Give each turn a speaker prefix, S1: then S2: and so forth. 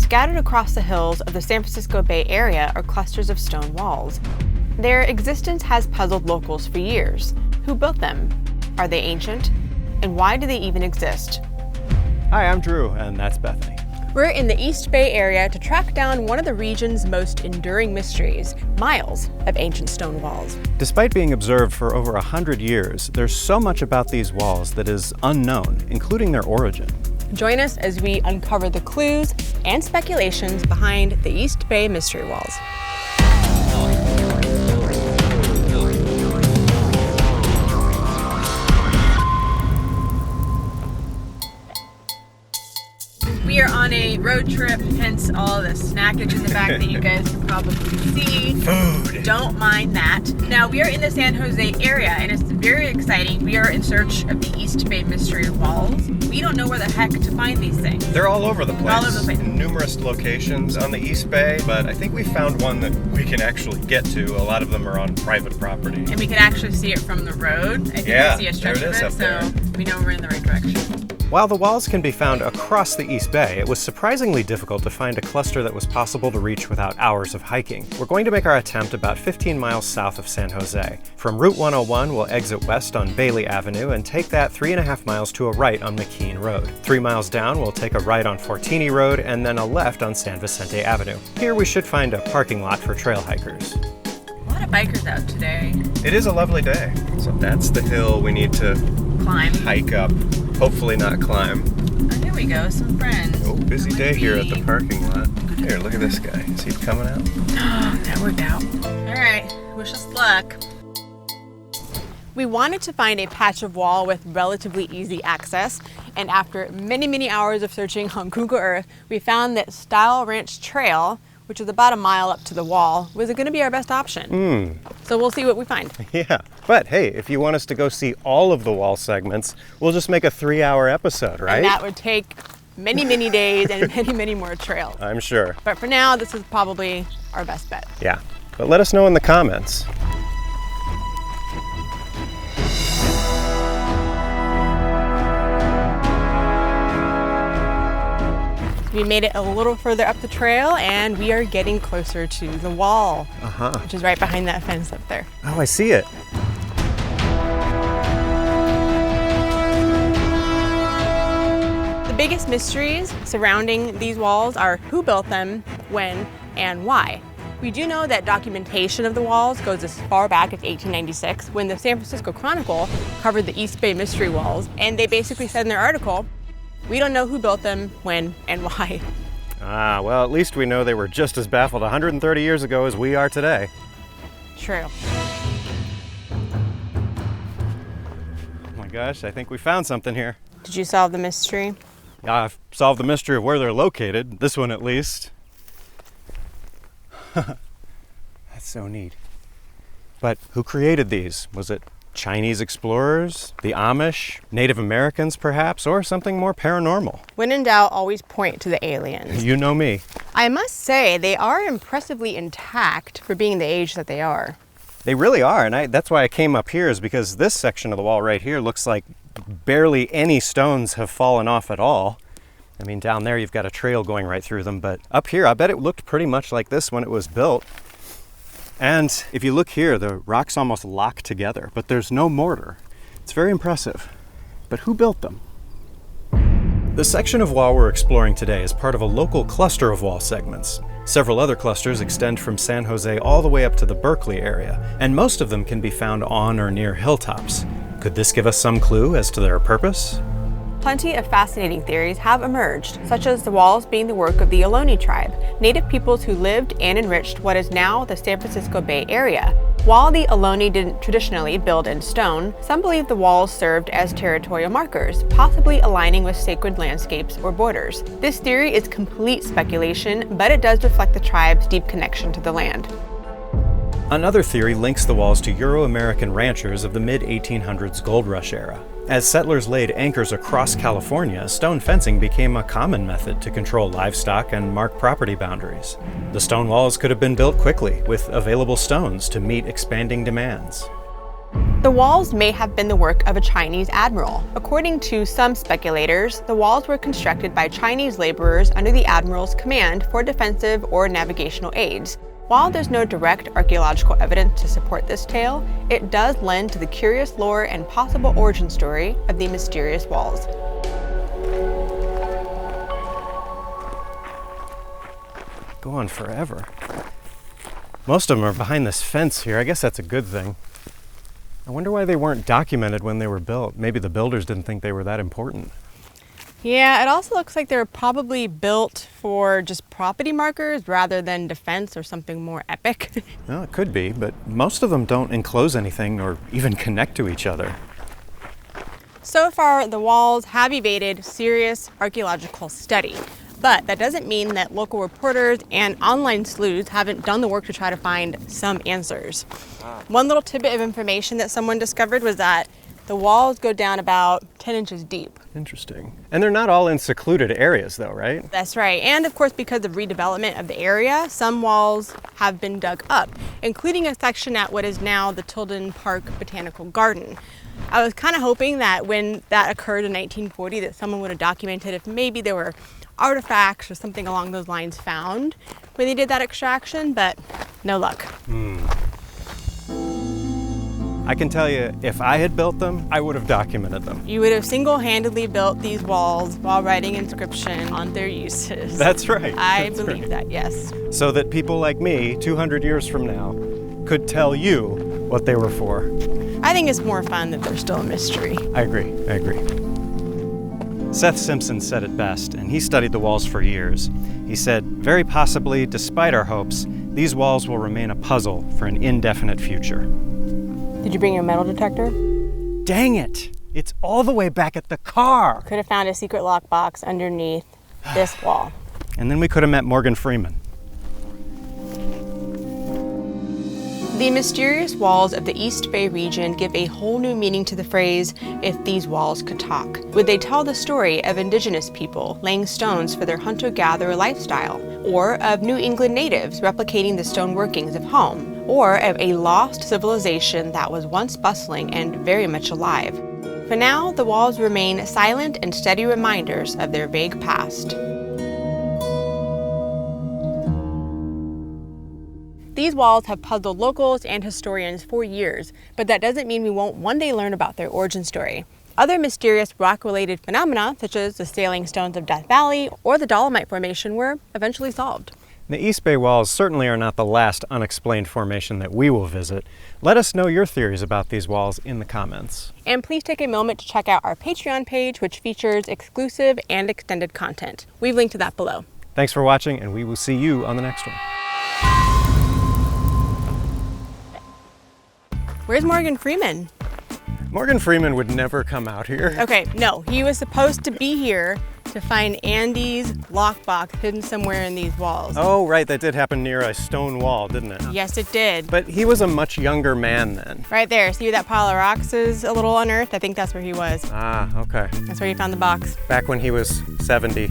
S1: Scattered across the hills of the San Francisco Bay Area are clusters of stone walls. Their existence has puzzled locals for years. Who built them? Are they ancient? And why do they even exist?
S2: Hi, I'm Drew, and that's Bethany.
S1: We're in the East Bay Area to track down one of the region's most enduring mysteries, miles of ancient stone walls.
S2: Despite being observed for over 100 years, there's so much about these walls that is unknown, including their origin.
S1: Join us as we uncover the clues and speculations behind the East Bay Mystery Walls. We are on a road trip, hence all the snackage in the back that you guys can probably see.
S2: Food!
S1: Don't mind that. Now, we are in the San Jose area, and it's very exciting. We are in search of the East Bay Mystery Walls. We don't know where the heck to find these things.
S3: They're all over the place.
S1: All over the place.
S3: In numerous locations on the East Bay, but I think we found one that we can actually get to. A lot of them are on private property.
S1: And we can actually see it from the road. I think we see a stretch of it, so we know we're in the right direction.
S2: While the walls can be found across the East Bay, it was surprisingly difficult to find a cluster that was possible to reach without hours of hiking. We're going to make our attempt about 15 miles south of San Jose. From Route 101, we'll exit west on Bailey Avenue and take that 3.5 miles to a right on McKean Road. 3 miles down, we'll take a right on Fortini Road and then a left on San Vicente Avenue. Here we should find a parking lot for trail hikers.
S1: A lot of bikers out today.
S3: It is a lovely day. So that's the hill we need to
S1: Climb.
S3: hike up. Hopefully not climb.
S1: Oh, here we go, some friends.
S3: Oh, busy day here at the parking lot. Here, look at this guy. Is he coming out?
S1: That worked out. All right, wish us luck. We wanted to find a patch of wall with relatively easy access, and after many, many hours of searching on Google Earth, we found that Style Ranch Trail, which is about a mile up to the wall, was going to be our best option. So we'll see what we find.
S2: Yeah, but hey, if you want us to go see all of the wall segments, we'll just make a 3-hour episode, right?
S1: And that would take many, many days and many, many more trails.
S2: I'm sure.
S1: But for now, this is probably our best bet.
S2: Yeah, but let us know in the comments.
S1: We made it a little further up the trail and we are getting closer to the wall, which is right behind that fence up there.
S2: Oh, I see it.
S1: The biggest mysteries surrounding these walls are who built them, when, and why. We do know that documentation of the walls goes as far back as 1896 when the San Francisco Chronicle covered the East Bay Mystery Walls, and they basically said in their article, we don't know who built them, when, and why.
S2: Ah, well, at least we know they were just as baffled 130 years ago as we are today.
S1: True.
S2: Oh my gosh, I think we found something here.
S1: Did you solve the mystery?
S2: Yeah, I've solved the mystery of where they're located, this one at least. That's so neat. But who created these? Was it Chinese explorers, the Amish, Native Americans perhaps, or something more paranormal?
S1: When in doubt, always point to the aliens.
S2: You know me.
S1: I must say, they are impressively intact for being the age that they are.
S2: They really are, and that's why I came up here, is because this section of the wall right here looks like barely any stones have fallen off at all. I mean, down there you've got a trail going right through them, but up here I bet it looked pretty much like this when it was built. And if you look here, the rocks almost lock together, but there's no mortar. It's very impressive. But who built them? The section of wall we're exploring today is part of a local cluster of wall segments. Several other clusters extend from San Jose all the way up to the Berkeley area, and most of them can be found on or near hilltops. Could this give us some clue as to their purpose?
S1: Plenty of fascinating theories have emerged, such as the walls being the work of the Ohlone tribe, native peoples who lived and enriched what is now the San Francisco Bay Area. While the Ohlone didn't traditionally build in stone, some believe the walls served as territorial markers, possibly aligning with sacred landscapes or borders. This theory is complete speculation, but it does reflect the tribe's deep connection to the land.
S2: Another theory links the walls to Euro-American ranchers of the mid-1800s gold rush era. As settlers laid anchors across California, stone fencing became a common method to control livestock and mark property boundaries. The stone walls could have been built quickly, with available stones to meet expanding demands.
S1: The walls may have been the work of a Chinese admiral. According to some speculators, the walls were constructed by Chinese laborers under the admiral's command for defensive or navigational aids. While there's no direct archaeological evidence to support this tale, it does lend to the curious lore and possible origin story of the mysterious walls.
S2: Go on forever. Most of them are behind this fence here. I guess that's a good thing. I wonder why they weren't documented when they were built. Maybe the builders didn't think they were that important.
S1: Yeah, it also looks like they were probably built for just property markers rather than defense or something more epic.
S2: Well, it could be, but most of them don't enclose anything or even connect to each other.
S1: So far, the walls have evaded serious archaeological study. But that doesn't mean that local reporters and online sleuths haven't done the work to try to find some answers. One little tidbit of information that someone discovered was that the walls go down about 10 inches deep.
S2: Interesting. And they're not all in secluded areas though, right?
S1: That's right. And of course, because of redevelopment of the area, some walls have been dug up, including a section at what is now the Tilden Park Botanical Garden. I was kind of hoping that when that occurred in 1940 that someone would have documented if maybe there were artifacts or something along those lines found when they did that extraction, but no luck.
S2: I can tell you, if I had built them, I would have documented them.
S1: You would have single-handedly built these walls while writing inscription on their uses.
S2: That's right.
S1: I believe that, yes.
S2: So that people like me, 200 years from now, could tell you what they were for.
S1: I think it's more fun that they're still a mystery.
S2: I agree. Seth Simpson said it best, and he studied the walls for years. He said, very possibly, despite our hopes, these walls will remain a puzzle for an indefinite future.
S1: Did you bring your metal detector?
S2: Dang it! It's all the way back at the car!
S1: Could have found a secret lockbox underneath this wall.
S2: And then we could have met Morgan Freeman.
S1: The mysterious walls of the East Bay region give a whole new meaning to the phrase, if these walls could talk. Would they tell the story of indigenous people laying stones for their hunter-gatherer lifestyle? Or of New England natives replicating the stone workings of home? Or of a lost civilization that was once bustling and very much alive? For now, the walls remain silent and steady reminders of their vague past. These walls have puzzled locals and historians for years, but that doesn't mean we won't one day learn about their origin story. Other mysterious rock-related phenomena, such as the sailing stones of Death Valley or the Dolomite Formation, were eventually solved.
S2: The East Bay walls certainly are not the last unexplained formation that we will visit. Let us know your theories about these walls in the comments.
S1: And please take a moment to check out our Patreon page, which features exclusive and extended content. We've linked to that below.
S2: Thanks for watching, and we will see you on the next one.
S1: Where's Morgan Freeman?
S2: Morgan Freeman would never come out here.
S1: Okay, no, he was supposed to be here to find Andy's lockbox hidden somewhere in these walls.
S2: Oh, right, that did happen near a stone wall, didn't it?
S1: Yes, it did.
S2: But he was a much younger man then.
S1: Right there, see where that pile of rocks is a little unearthed? I think that's where he was.
S2: Ah, okay.
S1: That's where he found the box.
S2: Back when he was 70.